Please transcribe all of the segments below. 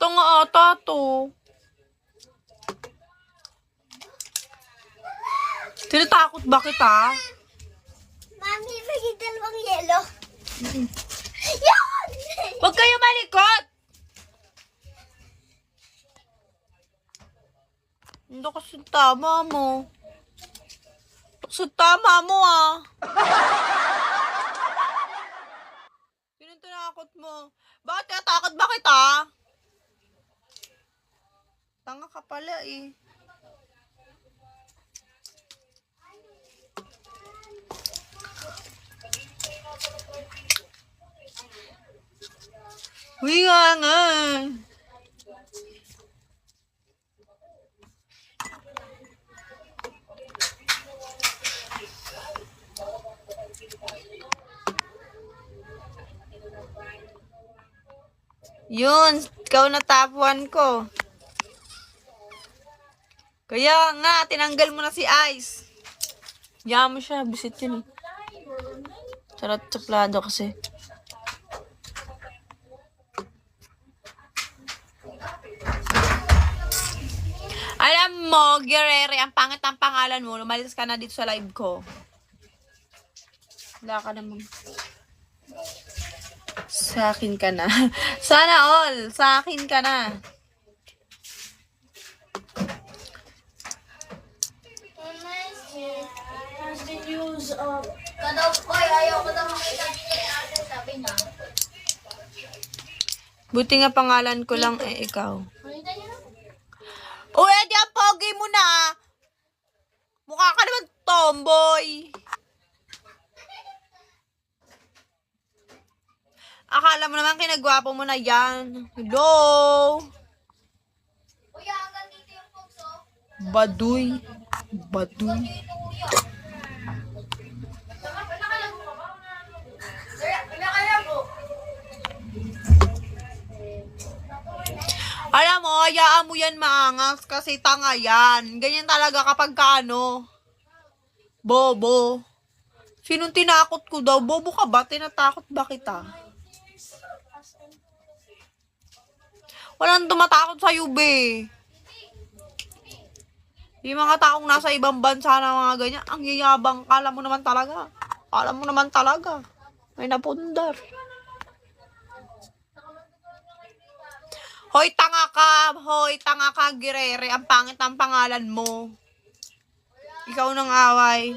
Ito nga ata to. Tinatakot ba kita? Mami, may dalawang yelo. Yan! Huwag kayo malikot! Hindi kasi tama mo. Kasi tama mo ah. Sino tinakot mo? Bakit tinatakot ba kita? Tanga ka pala eh. Uy nga. Yun, ikaw na top 1 ko. Kaya nga, tinanggal mo na si Ice. Yaman mo siya, bisit yun eh. Charot suplado kasi. Alam mo, Guerrero, ang pangit ang pangalan mo. Lumalis ka na dito sa live ko. Wala ka naman. Sa akin ka na. Sana all. Sa akin ka na. Buti nga pangalan ko lang eh, ikaw. Uy, di ang pogi mo na. Mukha ka naman tomboy. Akala mo naman kinagwapo mo na yan. Hello? Kuya, hanggang dito yung pugso. Baduy. Baduy. Alam mo, hayaan mo yan maangas kasi tanga yan. Ganyan talaga kapag kaano. Bobo. Sinong tinakot ko daw? Bobo ka ba? Tinatakot ba kita? Walang tumatakot sa'yo, be. Yung mga taong nasa ibang bansa na mga ganyan, ang yayabang. Kala mo naman talaga. Kala mo naman talaga. May napundar. Hoy, tanga ka. Hoy, tanga ka, Guerrero. Ang pangit ang pangalan mo. Ikaw nang away.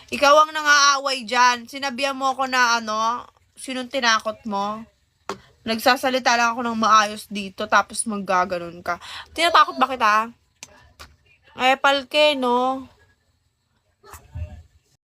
Ikaw ang nang-aaway dyan. Sinabihan mo ako na ano, sinong tinakot mo? Nagsasalita lang ako ng maayos dito, tapos maggaganon ka. Tinatakot ba kita? Ay, palke, no?